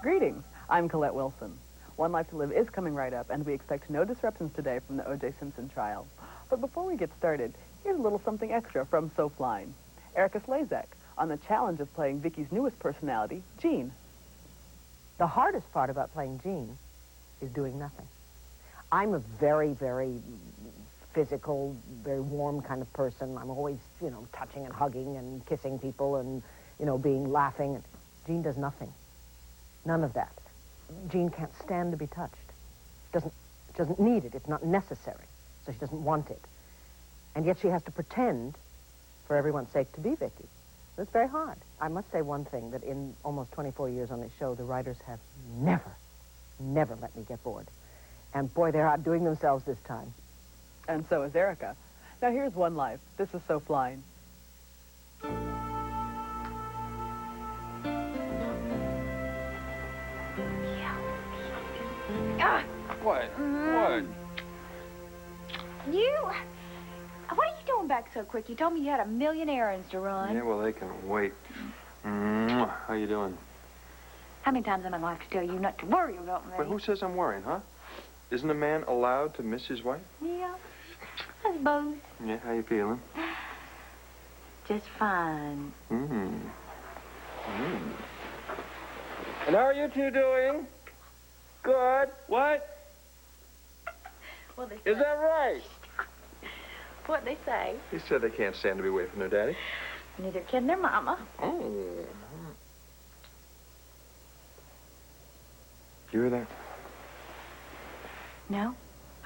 Greetings, I'm Colette Wilson. One Life to Live is coming right up, and we expect no disruptions today from the O.J. Simpson trial. But before we get started, here's a little something extra from SoFline. Erica Slezak on the challenge of playing Vicky's newest personality, Jean. The hardest part about playing Jean is doing nothing. I'm a very, very physical, very warm kind of person. I'm always, touching and hugging and kissing people and, being laughing. Jean does nothing. None of that. Jean can't stand to be touched. She doesn't need it. It's not necessary. So she doesn't want it. And yet she has to pretend, for everyone's sake, to be Vicky. It's very hard. I must say one thing, that in almost 24 years on this show, the writers have never let me get bored. And boy, they're outdoing themselves this time. And so is Erica. Now here's One Life. This is SoFline. What? What? What are you doing back so quick? You told me you had a million errands to run. Yeah, well, they can wait. Mwah. How you doing? How many times am I going to have to tell you not to worry about me? But who says I'm worrying, huh? Isn't a man allowed to miss his wife? Yeah, I suppose. Yeah, how you feeling? Just fine. And how are you two doing? Good. What? Well, they Is that right? what they say. He said they can't stand to be away from their daddy. Neither can their mama. Oh. You hear that? No,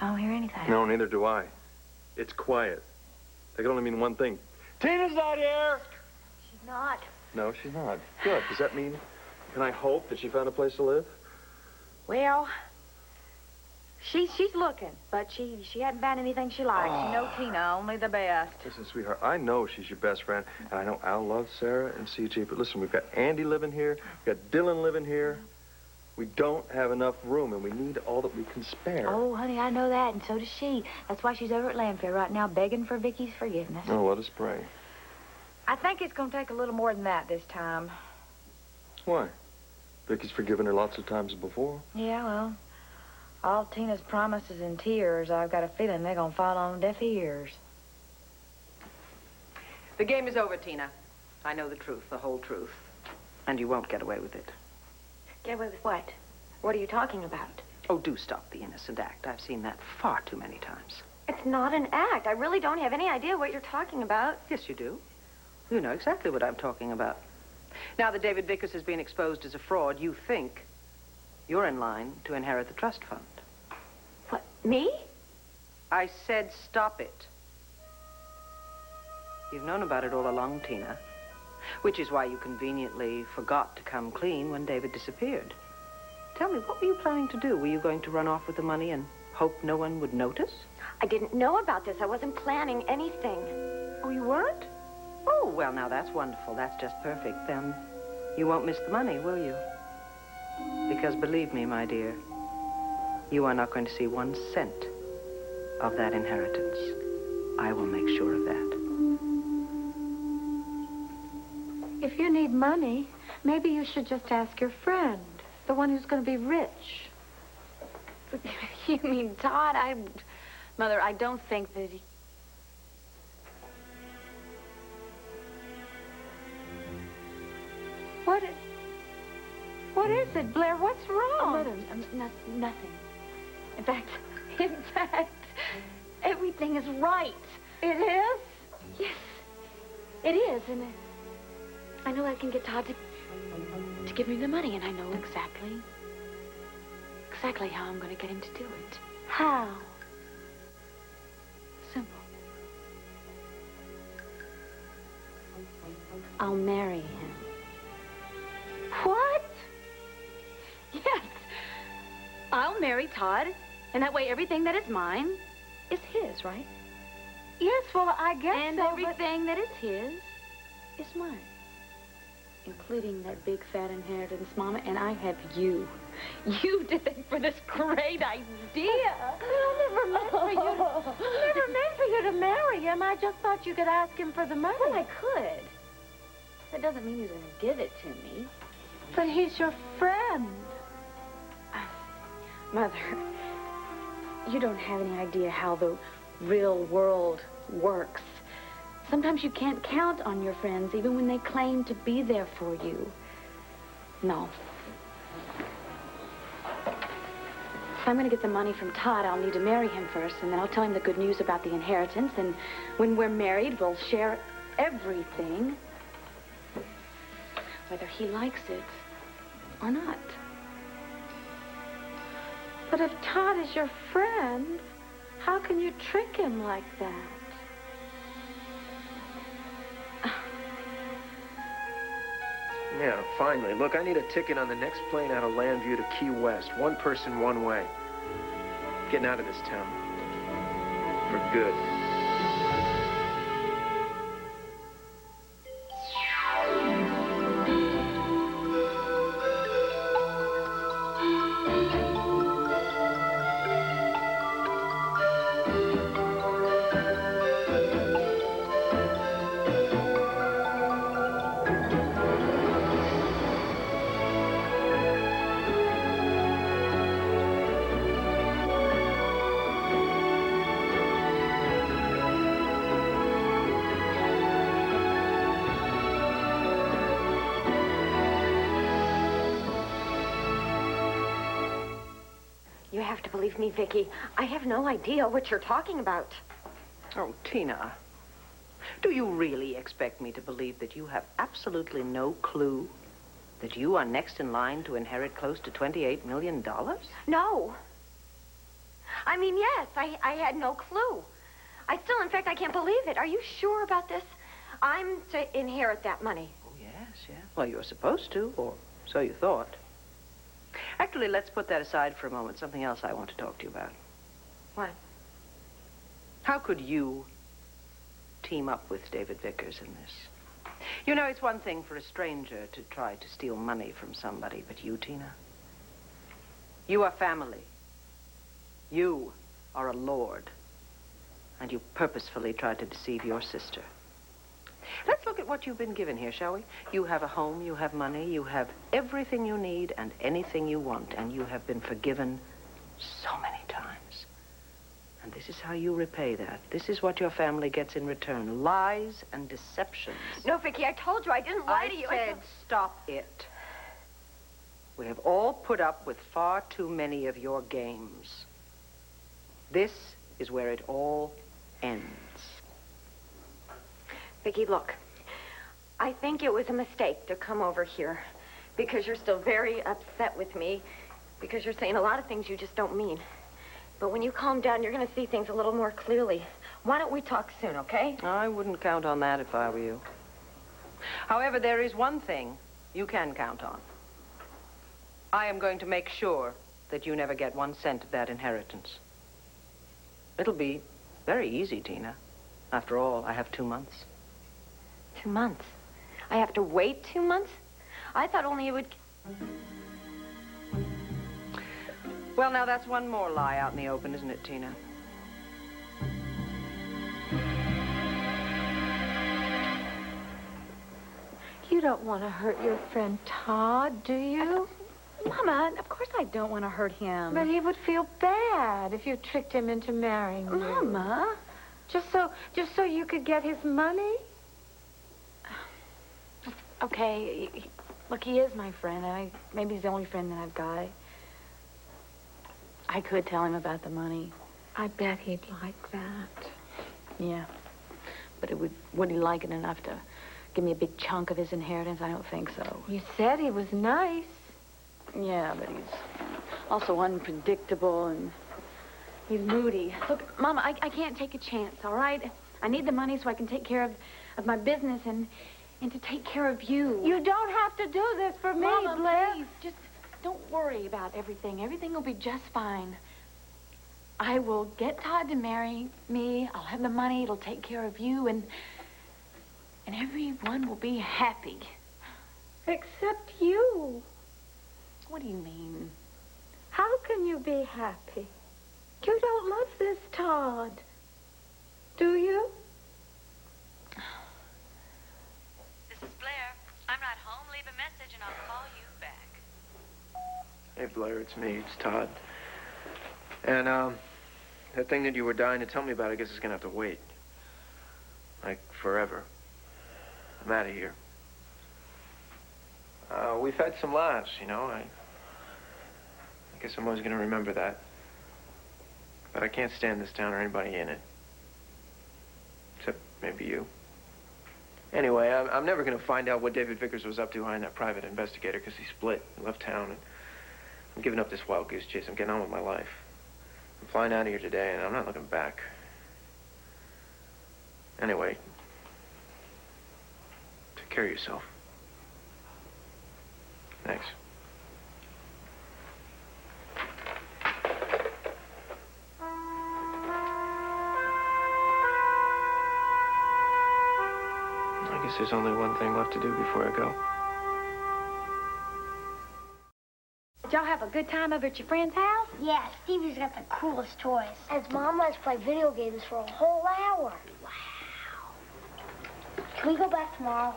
I don't hear anything. No, neither do I. It's quiet. That can only mean one thing. Tina's not here! She's not. No, she's not. Good. Does that mean, can I hope that she found a place to live? Well, she's looking, but she hadn't found anything she likes. You know Tina, only the best. Listen, sweetheart, I know she's your best friend, and I know Al loves Sarah and CJ, but listen, we've got Andy living here, we've got Dylan living here. We don't have enough room, and we need all that we can spare. Oh, honey, I know that, and so does she. That's why she's over at Landfair right now begging for Vicky's forgiveness. Oh, let us pray. I think it's going to take a little more than that this time. Why? Vicky's forgiven her lots of times before. Yeah, well, all Tina's promises and tears, I've got a feeling they're going to fall on deaf ears. The game is over, Tina. I know the truth, the whole truth. And you won't get away with it. Get away with what? What are you talking about? Oh, do stop the innocent act. I've seen that far too many times. It's not an act. I really don't have any idea what you're talking about. Yes, you do. You know exactly what I'm talking about. Now that David Vickers has been exposed as a fraud, you think you're in line to inherit the trust fund. What, me? I said stop it. You've known about it all along, Tina. Which is why you conveniently forgot to come clean when David disappeared. Tell me, what were you planning to do? Were you going to run off with the money and hope no one would notice? I didn't know about this. I wasn't planning anything. Oh, you weren't? Oh, well, now that's wonderful. That's just perfect. Then you won't miss the money, will you? Because believe me, my dear, you are not going to see 1 cent of that inheritance. I will make sure of that. If you need money, maybe you should just ask your friend, the one who's going to be rich. You mean Todd? Mother, I don't think that he... What is it, Blair? What's wrong? Oh, Mother, nothing. In fact, everything is right. It is? Yes, it is, and I know I can get Todd to give me the money, and I know exactly how I'm going to get him to do it. How? Simple. I'll marry him. What? Yes. I'll marry Todd, and that way everything that is mine is his, right? Yes, well, I guess And so, everything that is his is mine. Including that big fat inheritance, Mama, and I have you. You to thank for this great idea. I never meant for you to marry him. I just thought you could ask him for the money. Well, I could. That doesn't mean he's going to give it to me. But he's your friend. Mother, you don't have any idea how the real world works. Sometimes you can't count on your friends, even when they claim to be there for you. No. If I'm going to get the money from Todd, I'll need to marry him first, and then I'll tell him the good news about the inheritance, and when we're married, we'll share everything, whether he likes it or not. But if Todd is your friend, how can you trick him like that? Yeah, finally. Look, I need a ticket on the next plane out of Landview to Key West. One person, one way. Getting out of this town. For good. You have to believe me, Vicky. I have no idea what you're talking about. Oh, Tina, do you really expect me to believe that you have absolutely no clue that you are next in line to inherit close to $28 million? No. I mean, yes, I had no clue. In fact, I can't believe it. Are you sure about this? I'm to inherit that money. Oh, yes. Well, you were supposed to, or so you thought. Actually, let's put that aside for a moment. Something else I want to talk to you about. What? How could you team up with David Vickers in this? You know, it's one thing for a stranger to try to steal money from somebody, but you, Tina, you are family. You are a lord. And you purposefully tried to deceive your sister. Let's look at what you've been given here, shall we? You have a home, you have money, you have everything you need and anything you want, and you have been forgiven so many times. And this is how you repay that. This is what your family gets in return. Lies and deceptions. No, Vicky, I told you I didn't lie to you. I said stop it. We have all put up with far too many of your games. This is where it all ends. Vicky, look, I think it was a mistake to come over here because you're still very upset with me because you're saying a lot of things you just don't mean. But when you calm down, you're going to see things a little more clearly. Why don't we talk soon, okay? I wouldn't count on that if I were you. However, there is one thing you can count on. I am going to make sure that you never get 1 cent of that inheritance. It'll be very easy, Tina. After all, I have 2 months. 2 months? I have to wait 2 months? I thought only it would... Well, now that's one more lie out in the open, isn't it, Tina? You don't want to hurt your friend Todd, do you? Mama, of course I don't want to hurt him. But he would feel bad if you tricked him into marrying you. Mama. Just so you could get his money? Okay, look, he is my friend, and maybe he's the only friend that I've got. I could tell him about the money. I bet he'd like that. Yeah, but would he like it enough to give me a big chunk of his inheritance? I don't think so. You said he was nice. Yeah, but he's also unpredictable, and he's moody. Look, Mama, I can't take a chance, all right? I need the money so I can take care of my business and to take care of you. You don't have to do this for me, Mama, Bliss. please, just don't worry about everything. Everything will be just fine. I will get Todd to marry me. I'll have the money. It'll take care of you, and everyone will be happy. Except you. What do you mean? How can you be happy? You don't love this Todd, do you? This is Blair. leave a message and I'll call you back. Hey, Blair, it's me. It's Todd. And, that thing that you were dying to tell me about, I guess it's gonna have to wait. Like, forever. I'm out of here. We've had some laughs, you know. I guess I'm always gonna remember that. But I can't stand this town or anybody in it. Except maybe you. Anyway, I'm never gonna find out what David Vickers was up to behind that private investigator, because he split and left town. And I'm giving up this wild goose chase. I'm getting on with my life. I'm flying out of here today, and I'm not looking back. Anyway, take care of yourself. Thanks. I guess there's only one thing left to do before I go. Did y'all have a good time over at your friend's house? Yeah, Stevie's got the coolest toys. His mom lets us play video games for a whole hour. Wow. Can we go back tomorrow?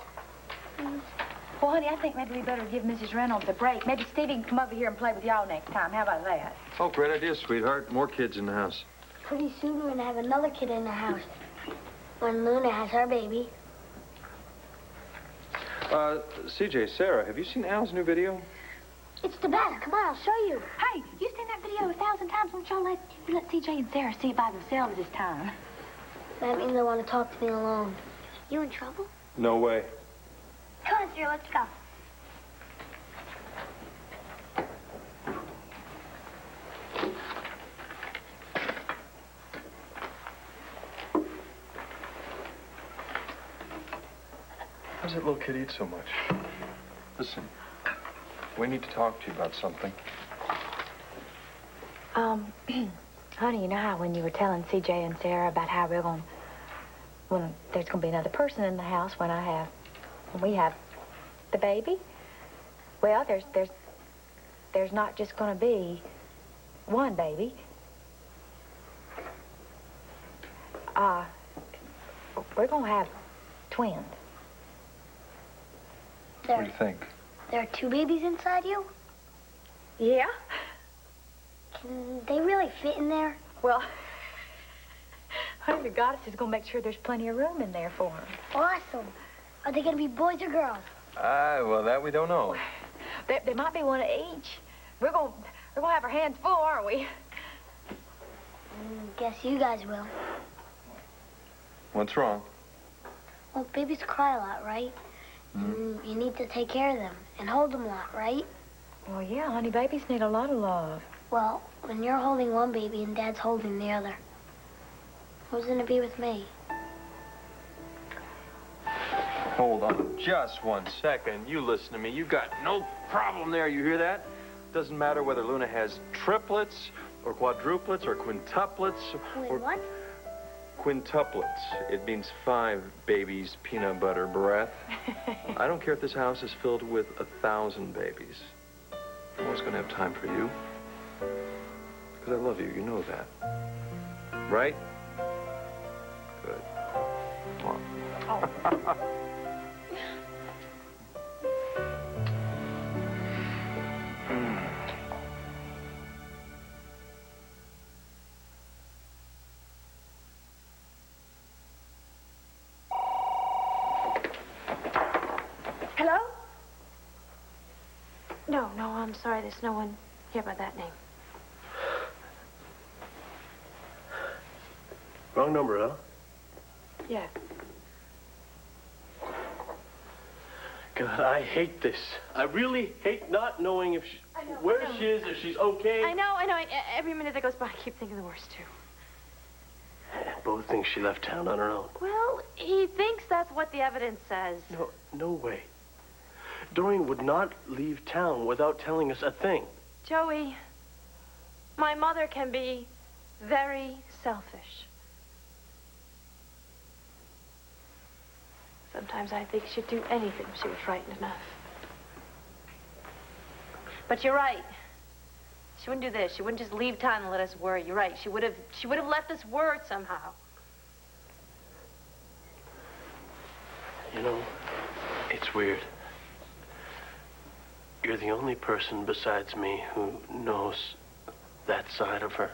Well, honey, I think maybe we better give Mrs. Reynolds a break. Maybe Stevie can come over here and play with y'all next time. How about that? Oh, great idea, sweetheart. More kids in the house. Pretty soon we're gonna have another kid in the house. When Luna has her baby. CJ, Sarah, have you seen Al's new video? It's the best. Come on, I'll show you. Hey, you've seen that video 1,000 times. Why don't y'all let CJ and Sarah see it by themselves this time? That means they want to talk to me alone. You in trouble? No way. Come on, Sarah, let's go. How's that little kid eat so much? Listen, we need to talk to you about something. Honey, you know how when you were telling CJ and Sarah about how when there's gonna be another person in the house when we have the baby? Well, there's not just gonna be one baby. We're gonna have twins. What do you think? There are two babies inside you? Yeah? Can they really fit in there? Well, honey, the goddess is gonna make sure there's plenty of room in there for them. Awesome. Are they gonna be boys or girls? Well, that we don't know. There might be one of each. We're gonna have our hands full, aren't we? Guess you guys will. What's wrong? Well, babies cry a lot, right? You need to take care of them and hold them a lot, right? Well, yeah, honey, babies need a lot of love. Well, when you're holding one baby and Dad's holding the other, who's gonna be with me? Hold on just 1 second. You listen to me. You got no problem there. You hear that? Doesn't matter whether Luna has triplets or quadruplets or quintuplets. Wait, or what? Quintuplets. It means 5 babies, peanut butter breath. I don't care if this house is filled with 1,000 babies. I'm always gonna have time for you. Because I love you. You know that. Right? Good. Come on. Hello? No, I'm sorry. There's no one here by that name. Wrong number, huh? Yeah. God, I hate this. I really hate not knowing if she, where she is, if she's okay. I know. Every minute that goes by, I keep thinking the worst, too. Both think she left town on her own. Well, he thinks that's what the evidence says. No way. Doreen would not leave town without telling us a thing. Joey, my mother can be very selfish. Sometimes I think she'd do anything if she was frightened enough. But you're right. She wouldn't do this. She wouldn't just leave town and let us worry. You're right. She would have left us word somehow. You know, it's weird. You're the only person besides me who knows that side of her.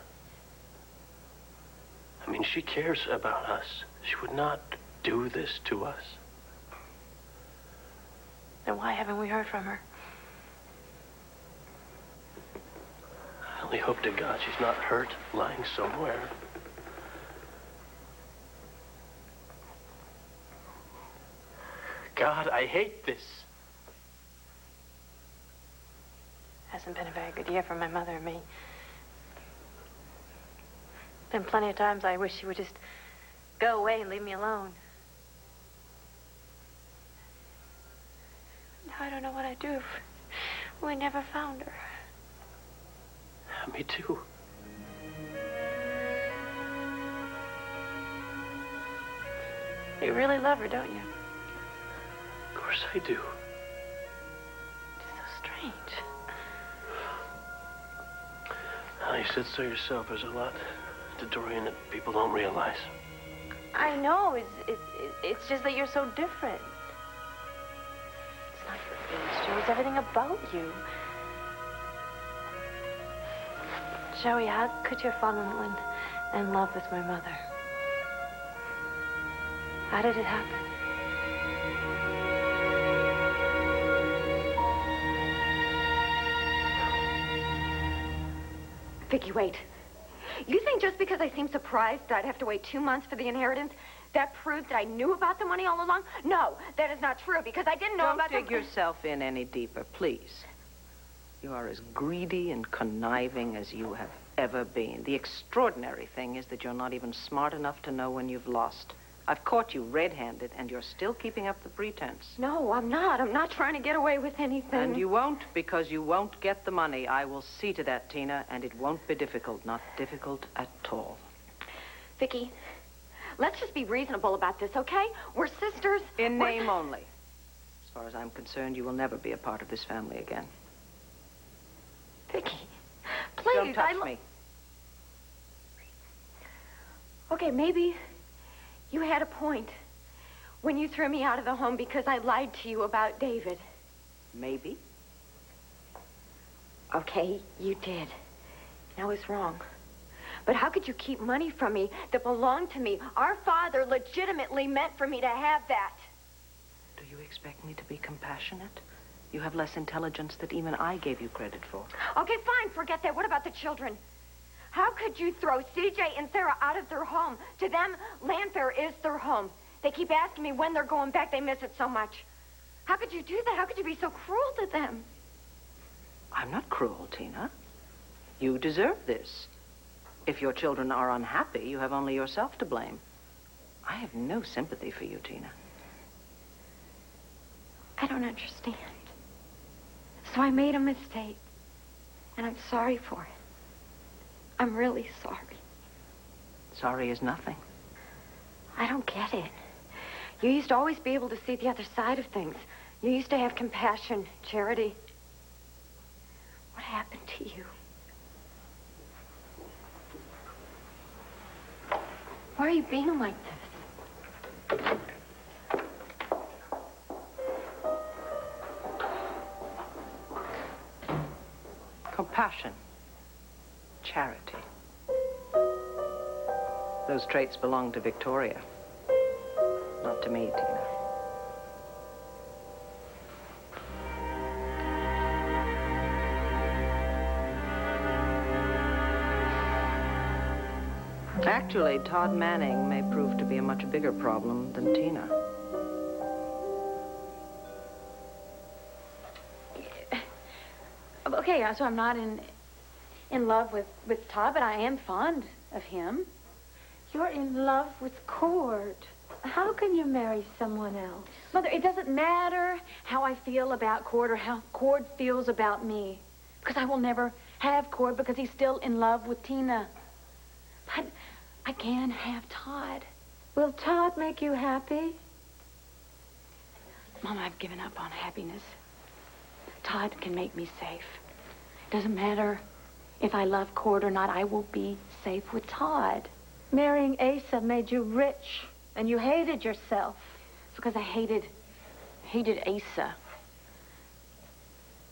I mean, she cares about us. She would not do this to us. Then why haven't we heard from her? I only hope to God she's not hurt, lying somewhere. God, I hate this. Hasn't been a very good year for my mother and me. Been plenty of times I wish she would just go away and leave me alone. Now I don't know what I'd do if we never found her. Me too. You really love her, don't you? Of course I do. It's so strange. Well, you said so yourself. There's a lot to Dorian that people don't realize. I know. It's just that you're so different. It's not your age, Joe. It's everything about you. Joey, how could you have fallen in love with my mother? How did it happen? Vicky, wait. You think just because I seem surprised that I'd have to wait 2 months for the inheritance, that proves that I knew about the money all along? No, that is not true, because I didn't know about the... Don't dig yourself in any deeper, please. You are as greedy and conniving as you have ever been. The extraordinary thing is that you're not even smart enough to know when you've lost. I've caught you red-handed, and you're still keeping up the pretense. No, I'm not. I'm not trying to get away with anything. And you won't, because you won't get the money. I will see to that, Tina, and it won't be difficult. Not difficult at all. Vicky, let's just be reasonable about this, okay? We're sisters. In name only. As far as I'm concerned, you will never be a part of this family again. Vicky, please. Don't touch me. Okay, maybe you had a point when you threw me out of the home because I lied to you about David. Maybe. Okay, you did. I was wrong. But how could you keep money from me that belonged to me? Our father legitimately meant for me to have that. Do you expect me to be compassionate? You have less intelligence than even I gave you credit for. Okay, fine, forget that. What about the children? How could you throw CJ and Sarah out of their home? To them, Landfair is their home. They keep asking me when they're going back. They miss it so much. How could you do that? How could you be so cruel to them? I'm not cruel, Tina. You deserve this. If your children are unhappy, you have only yourself to blame. I have no sympathy for you, Tina. I don't understand. So I made a mistake, and I'm sorry for it. I'm really sorry. Sorry is nothing. I don't get it. You used to always be able to see the other side of things. You used to have compassion, charity. What happened to you? Why are you being like this? Compassion. Charity. Those traits belong to Victoria. Not to me, Tina. Actually, Todd Manning may prove to be a much bigger problem than Tina. Okay, so I'm not in love with Todd, but I am fond of him. You're in love with Cord. How can you marry someone else? Mother, it doesn't matter how I feel about Cord or how Cord feels about me. Because I will never have Cord because he's still in love with Tina. But I can have Todd. Will Todd make you happy? Mama, I've given up on happiness. Todd can make me safe. Doesn't matter if I love Cord or not, I will be safe with Todd. Marrying Asa made you rich, and you hated yourself. It's because I hated Asa.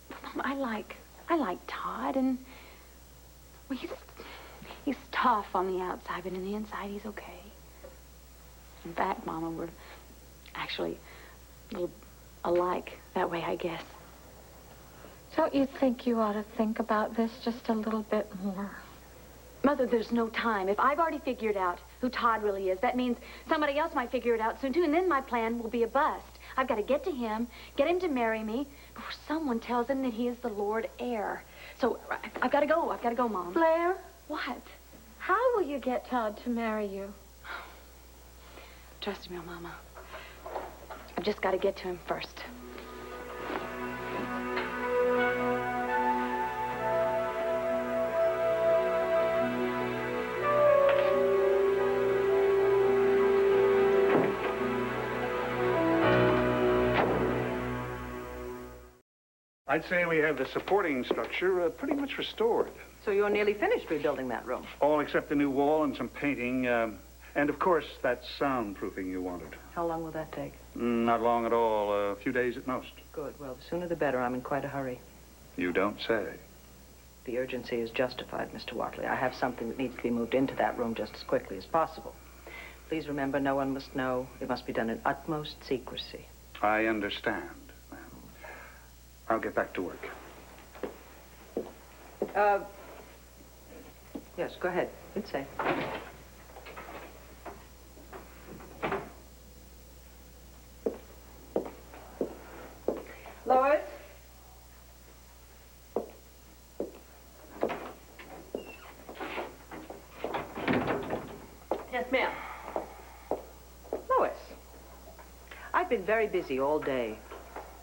But I like Todd, and well, he's tough on the outside, but in the inside, he's okay. In fact, Mama, we're actually a little alike that way, I guess. Don't you think you ought to think about this just a little bit more? Mother, there's no time. If I've already figured out who Todd really is, that means somebody else might figure it out soon, too, and then my plan will be a bust. I've got to get to him, get him to marry me, before someone tells him that he is the Lord heir. So, I've got to go. I've got to go, Mom. Blair? What? How will you get Todd to marry you? Trust me, oh, Mama. I've just got to get to him first. I'd say we have the supporting structure pretty much restored. So you're nearly finished rebuilding that room? All except the new wall and some painting. And, of course, that soundproofing you wanted. How long will that take? Not long at all. A few days at most. Good. Well, the sooner the better. I'm in quite a hurry. You don't say. The urgency is justified, Mr. Watley. I have something that needs to be moved into that room just as quickly as possible. Please remember, no one must know. It must be done in utmost secrecy. I understand. I'll get back to work. Yes, go ahead. It's safe. Lois? Yes, ma'am. Lois, I've been very busy all day.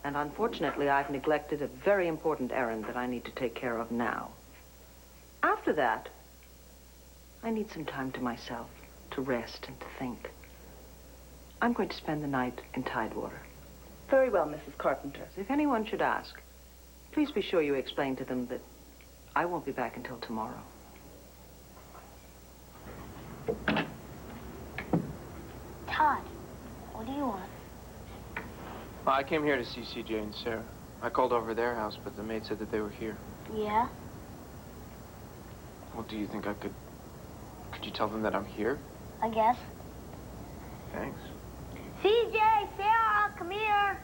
And unfortunately, I've neglected a very important errand that I need to take care of now. After that, I need some time to myself, to rest and to think. I'm going to spend the night in Tidewater. Very well, Mrs. Carpenter. If anyone should ask, please be sure you explain to them that I won't be back until tomorrow. Todd, what do you want? Well, I came here to see CJ and Sarah. I called over their house, but the maid said that they were here. Yeah? Well, do you think I could you tell them that I'm here? I guess. Thanks. CJ, Sarah, come here.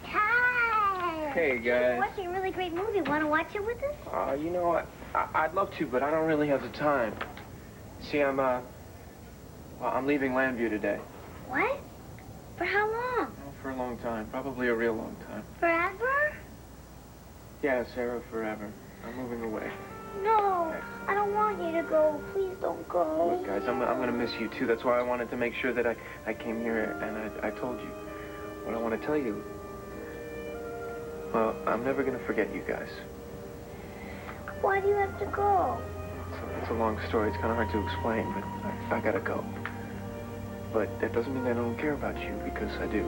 Hi. Hey, guys. We're watching a really great movie. Want to watch it with us? You know what? I'd love to, but I don't really have the time. See, I'm leaving Landview today. What? For how long? Oh, for a long time. Probably a real long time. Forever? Yeah, Sarah, forever. I'm moving away. No, I don't want you to go. Please don't go. Look, guys, I'm gonna miss you, too. That's why I wanted to make sure that I came here and I told you. What I want to tell you, well, I'm never gonna forget you guys. Why do you have to go? It's a long story. It's kind of hard to explain, but I gotta go. But that doesn't mean that I don't care about you, because I do.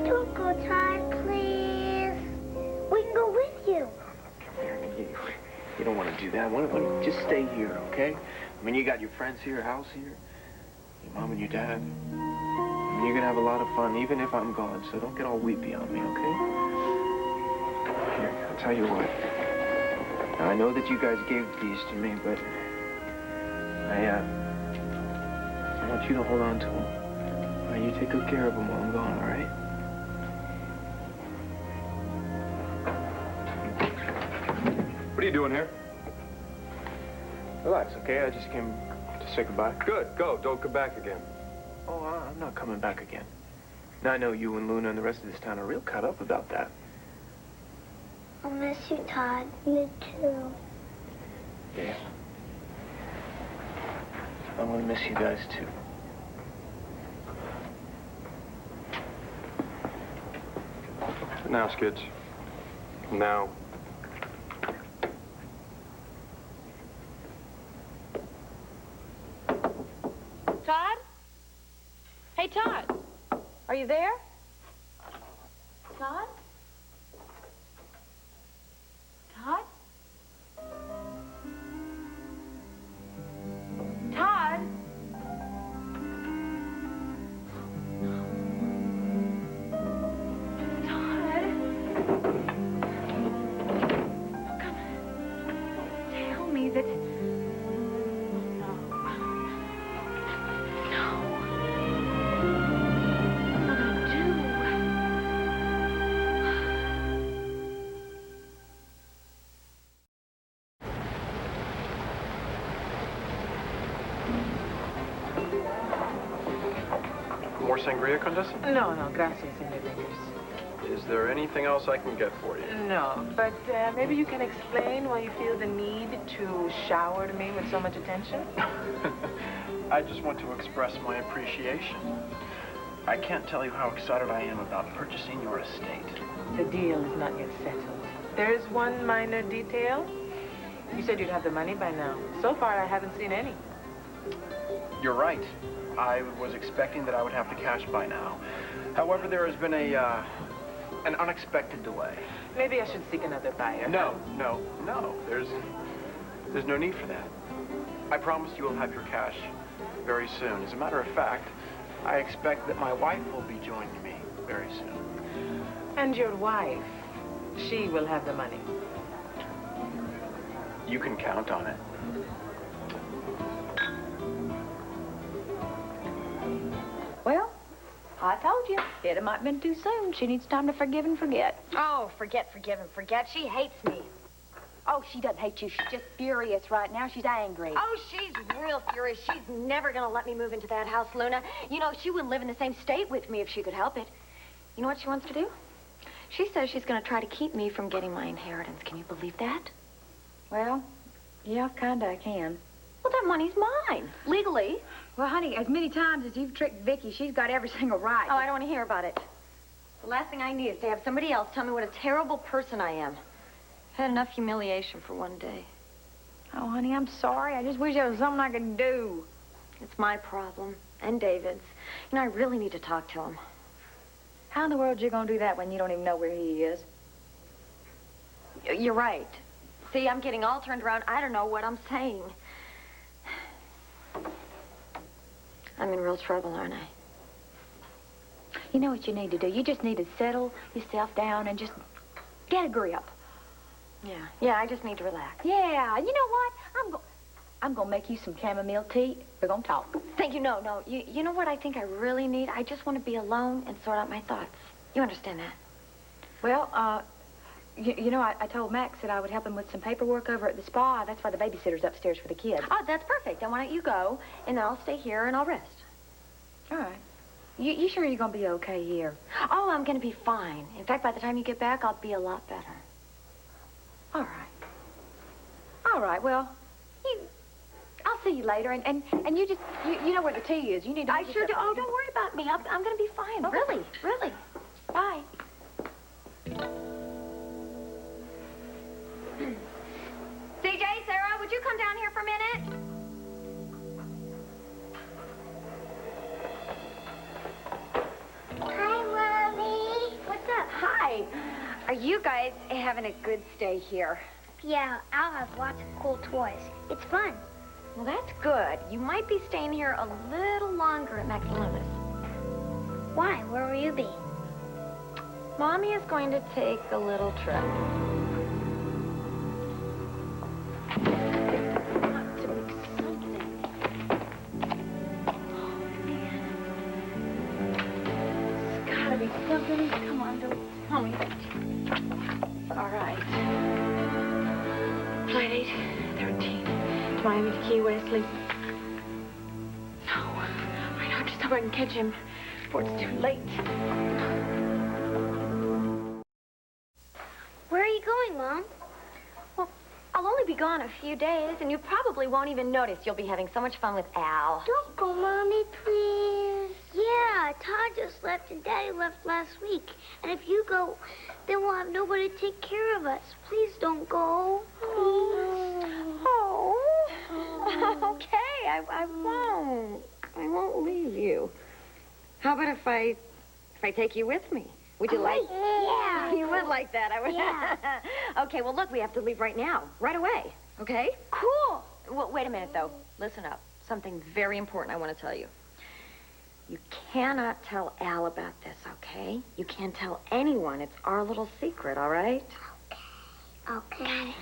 Don't go, Todd, please. We can go with you. Come here. You don't want to do that. Why don't you just stay here, okay? I mean, you got your friends here, house here, your mom and your dad. I mean, you're gonna have a lot of fun, even if I'm gone. So don't get all weepy on me, okay? Here, I'll tell you what. Now, I know that you guys gave these to me, but I want you to hold on to them. All right, you take good care of them while I'm gone, all right? What are you doing here? Relax, okay? I just came to say goodbye. Good, go. Don't come back again. Oh, I'm not coming back again. Now, I know you and Luna and the rest of this town are real cut up about that. I'll miss you, Todd. Me too. Yeah. I'm gonna miss you guys, too. Now, Skids. Now. Todd? Hey, Todd. Are you there? Todd? Todd? Todd? more sangria, Condesa? No, no, gracias, Senor Vickers. Is there anything else I can get for you? No, but maybe you can explain why you feel the need to shower me with so much attention? I just want to express my appreciation. I can't tell you how excited I am about purchasing your estate. The deal is not yet settled. There's one minor detail. You said you'd have the money by now. So far, I haven't seen any. You're right. I was expecting that I would have the cash by now. However, there has been an unexpected delay. Maybe I should seek another buyer. No. There's no need for that. I promise you will have your cash very soon. As a matter of fact, I expect that my wife will be joining me very soon. And your wife, she will have the money. You can count on it. Well, I told you. It might have been too soon. She needs time to forgive and forget. Oh, forget. She hates me. Oh, she doesn't hate you. She's just furious right now. She's angry. Oh, she's real furious. She's never gonna let me move into that house, Luna. You know, she wouldn't live in the same state with me if she could help it. You know what she wants to do? She says she's gonna try to keep me from getting my inheritance. Can you believe that? Well, yeah, kinda I can. Well, that money's mine, legally. Well, honey, as many times as you've tricked Vicky, she's got every single right. Oh, I don't want to hear about it. The last thing I need is to have somebody else tell me what a terrible person I am. I've had enough humiliation for one day. Oh, honey, I'm sorry. I just wish there was something I could do. It's my problem, and David's. You know, I really need to talk to him. How in the world are you going to do that when you don't even know where he is? You're right. See, I'm getting all turned around. I don't know what I'm saying. I'm in real trouble, aren't I? You know what you need to do? You just need to settle yourself down and just get a grip. Yeah, I just need to relax. Yeah, you know what? I'm gonna make you some chamomile tea. We're gonna talk. Thank you. No. You know what I think I really need? I just want to be alone and sort out my thoughts. You understand that? Well, you know, I told Max that I would help him with some paperwork over at the spa. That's why the babysitter's upstairs for the kids. Oh, that's perfect. Then why don't you go, and then I'll stay here and I'll rest. All right. You sure you're gonna be okay here? Oh, I'm gonna be fine. In fact, by the time you get back, I'll be a lot better. All right. All right, well, I'll see you later, and you just, you know where the tea is. You need to... I sure do. Oh, don't worry about me. I'm going to be fine. Okay. Really. Bye. CJ, Sarah, would you come down here for a minute? Hi, Mommy. What's up? Hi. Are you guys having a good stay here? Yeah, I'll have lots of cool toys. It's fun. Well, that's good. You might be staying here a little longer at Max and Luna's. Why? Where will you be? Mommy is going to take a little trip. Something. Come on, don't tell me. All right. Flight 813 to Miami to Key West, Lisa. No. I know, just hope I can catch him before it's too late. Where are you going, Mom? Well, I'll only be gone a few days, and you probably won't even notice. You'll be having so much fun with Al. Don't go, Mommy, please. Yeah, Todd just left and Daddy left last week. And if you go, then we'll have nobody to take care of us. Please don't go. Please. Oh. Okay, I won't. I won't leave you. How about if I take you with me? Would you like? Yeah. You would like that, I would. Yeah. Okay, well, look, we have to leave right now. Right away. Okay? Cool. Well, wait a minute, though. Listen up. Something very important I want to tell you. You cannot tell Al about this, okay? You can't tell anyone. It's our little secret, all right? Okay.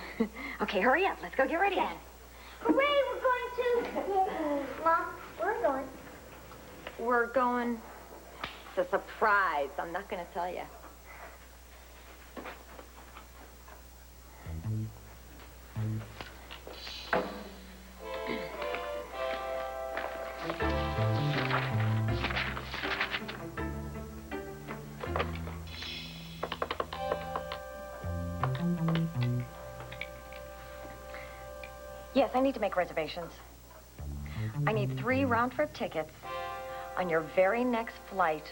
Okay, hurry up. Let's go get ready. Hooray, we're going to... Mom, we're going. We're going... It's a surprise. I'm not going to tell you. I need to make reservations. I need 3 round-trip tickets on your very next flight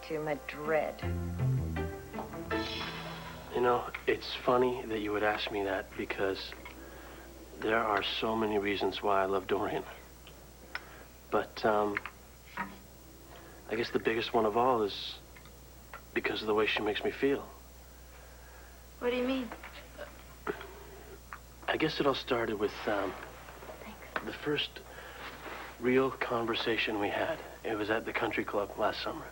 to Madrid. You know, it's funny that you would ask me that because there are so many reasons why I love Dorian. But, I guess the biggest one of all is because of the way she makes me feel. What do you mean? I guess it all started with, the first real conversation we had. It was at the country club last summer.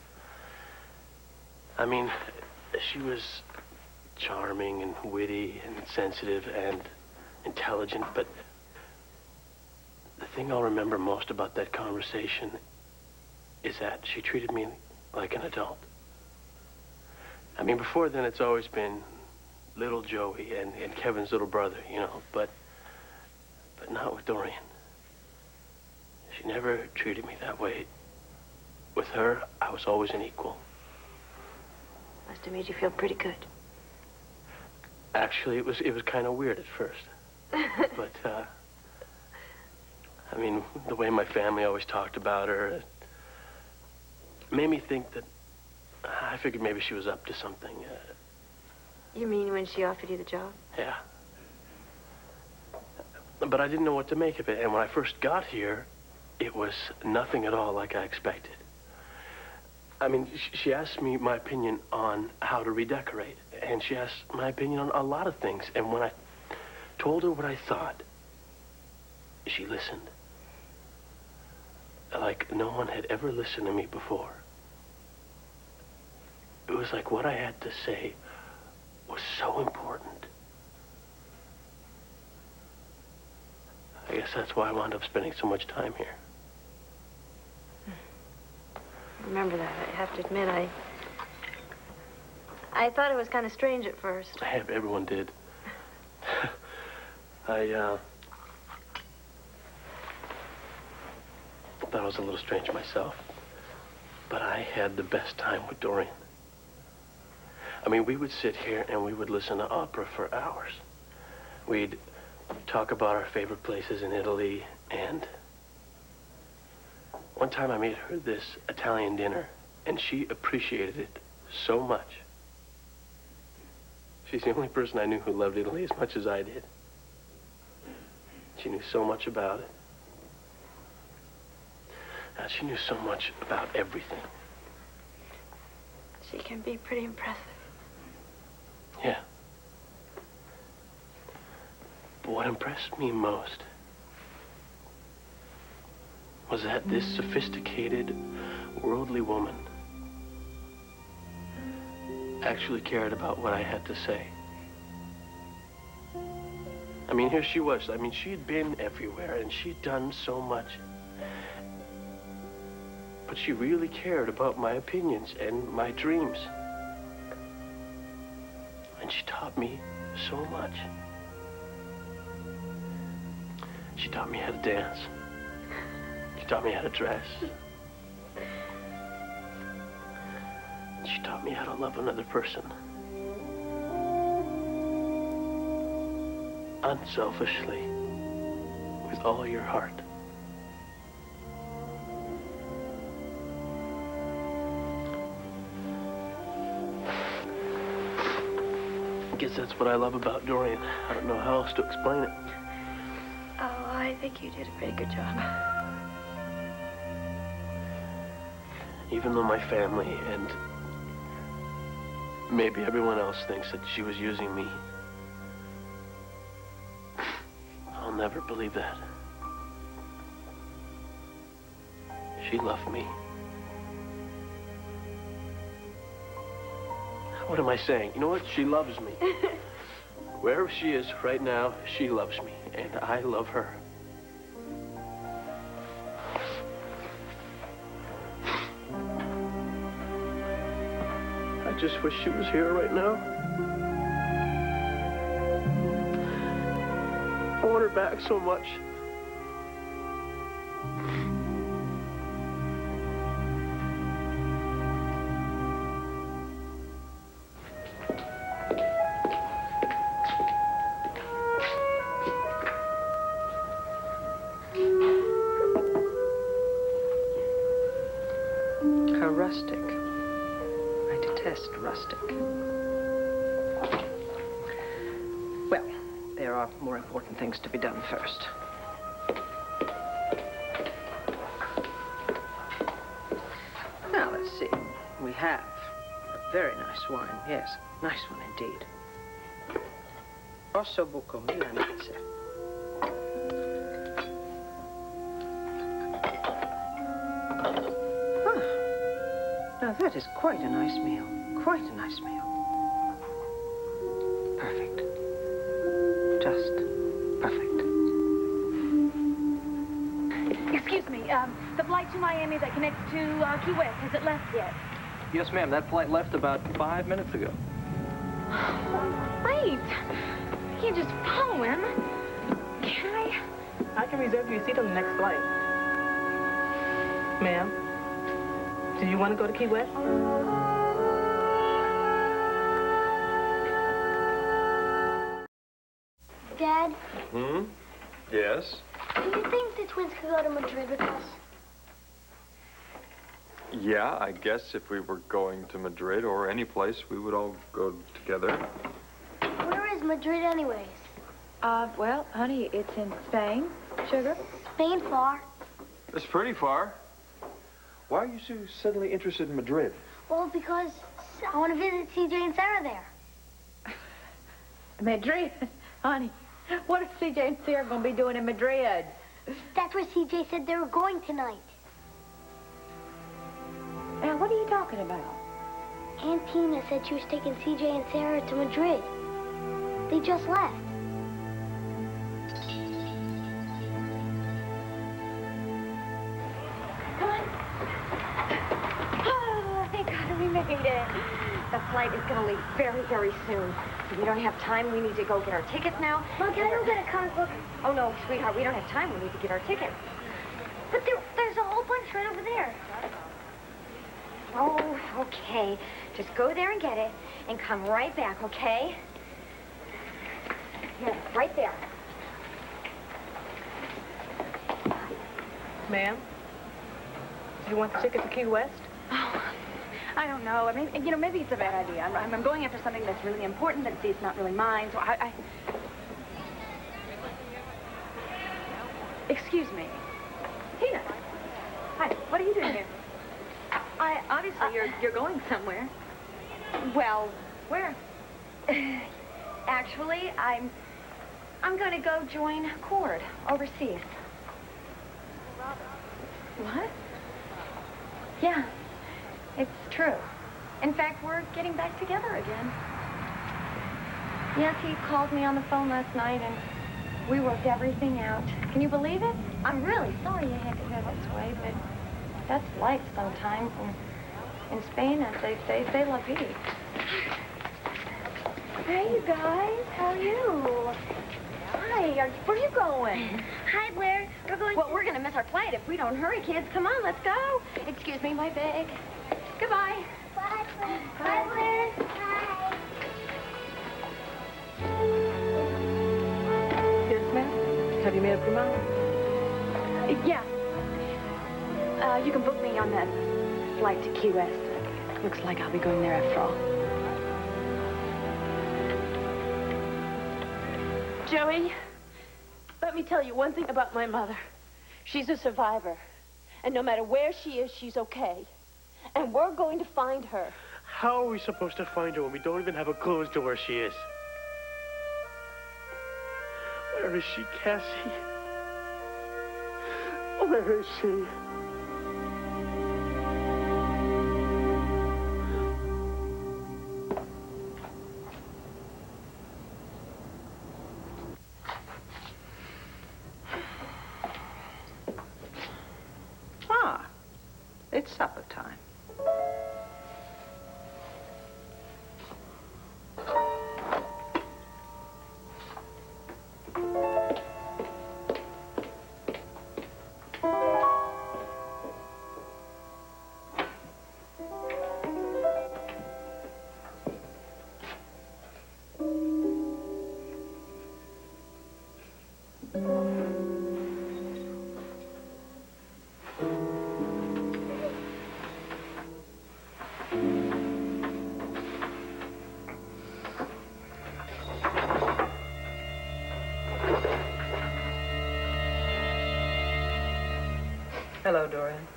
I mean, she was charming and witty and sensitive and intelligent, but the thing I'll remember most about that conversation is that she treated me like an adult. I mean, before then, it's always been little Joey and Kevin's little brother, you know, but not with Dorian. She never treated me that way. With her, I was always an equal. Must have made you feel pretty good. Actually, it was kind of weird at first. But, I mean, the way my family always talked about her, it made me think that I figured maybe she was up to something. You mean when she offered you the job? Yeah. But I didn't know what to make of it. And when I first got here, it was nothing at all like I expected. I mean, she asked me my opinion on how to redecorate. And she asked my opinion on a lot of things. And when I told her what I thought, she listened. Like no one had ever listened to me before. It was like what I had to say was so important. I guess that's why I wound up spending so much time here. Remember that. I have to admit, I thought it was kind of strange at first. Everyone did. I thought it was a little strange myself. But I had the best time with Dorian. I mean, we would sit here and we would listen to opera for hours. We'd talk about our favorite places in Italy, and one time I made her this Italian dinner, and she appreciated it so much. She's the only person I knew who loved Italy as much as I did. She knew so much about it. She knew so much about everything. She can be pretty impressive. Yeah. But what impressed me most was that this sophisticated, worldly woman actually cared about what I had to say. I mean, here she was. I mean, she'd been everywhere, and she'd done so much. But she really cared about my opinions and my dreams. And she taught me so much. She taught me how to dance. She taught me how to dress. She taught me how to love another person. Unselfishly, with all your heart. I guess that's what I love about Dorian. I don't know how else to explain it. Oh, I think you did a pretty good job. Even though my family and maybe everyone else thinks that she was using me, I'll never believe that. She loved me. What am I saying? You know what? She loves me. Wherever she is right now, she loves me, and I love her. I just wish she was here right now. I want her back so much. rustic. I detest rustic. Well, there are more important things to be done first. Now, let's see. We have a very nice wine. Yes, nice one indeed. Ossobuco Milanese. Now, that is quite a nice meal. Quite a nice meal. Perfect. Just perfect. Excuse me, the flight to Miami that connects to Key West, has it left yet? Yes, ma'am. That flight left about 5 minutes ago. Wait. I can't just follow him. Can I? I can reserve you a seat on the next flight. Ma'am, do you want to go to Key West? Dad, Hmm? Yes? do you think the twins could go to Madrid with us? Yeah, I guess if we were going to Madrid or any place, we would all go together. Where is Madrid anyways? Well, honey, it's in Spain. Sugar? Spain far. It's pretty far. Why are you so suddenly interested in Madrid? Well, because I want to visit CJ and Sarah there. Madrid? Honey, what are CJ and Sarah going to be doing in Madrid? That's where CJ said they were going tonight. Now, what are you talking about? Aunt Tina said she was taking CJ and Sarah to Madrid. They just left. Oh, thank God we made it. The flight is going to leave very, very soon. We don't have time. We need to go get our tickets now. Mom, can I go get a comic book? Oh, no, sweetheart, we don't have time. We need to get our tickets. But there's a whole bunch right over there. Oh, okay. Just go there and get it and come right back, okay? Here, right there. Ma'am, do you want the ticket to Key West? Oh, I don't know. I mean, you know, maybe it's a bad idea. I'm going after something that's really important that it's not really mine, so I... Excuse me. Tina. Hi, what are you doing here? Obviously, you're going somewhere. Well, where? Actually, I'm going to go join Cord overseas. What? Yeah, it's true. In fact, we're getting back together again. Yes, he called me on the phone last night, and we worked everything out. Can you believe it? I'm really sorry you had to go this way, but that's life sometimes. And in Spain, as they say, c'est la vie. Hey, you guys. How are you? Hi. Where are you going? Hi, Blair. We're going Well, we're going to miss our flight if we don't hurry, kids. Come on, let's go. Excuse me, my bag. Goodbye. Bye, Blair. Bye, Blair. Bye. Yes, ma'am. Have you made up your mind? Yeah. You can book me on that flight to Key West. Looks like I'll be going there after all. Joey, let me tell you one thing about my mother. She's a survivor. And no matter where she is, she's okay. And we're going to find her. How are we supposed to find her when we don't even have a clue as to where she is? Where is she, Cassie? Where is she? It's supper time. Hello, Dorian.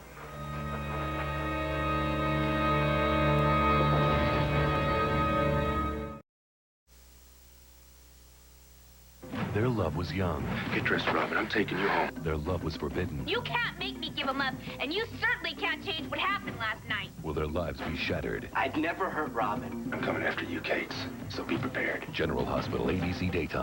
Their love was young. Get dressed, Robin. I'm taking you home. Their love was forbidden. You can't make me give him up, and you certainly can't change what happened last night. Will their lives be shattered? I'd never hurt Robin. I'm coming after you, Cates, so be prepared. General Hospital, ABC Daytime.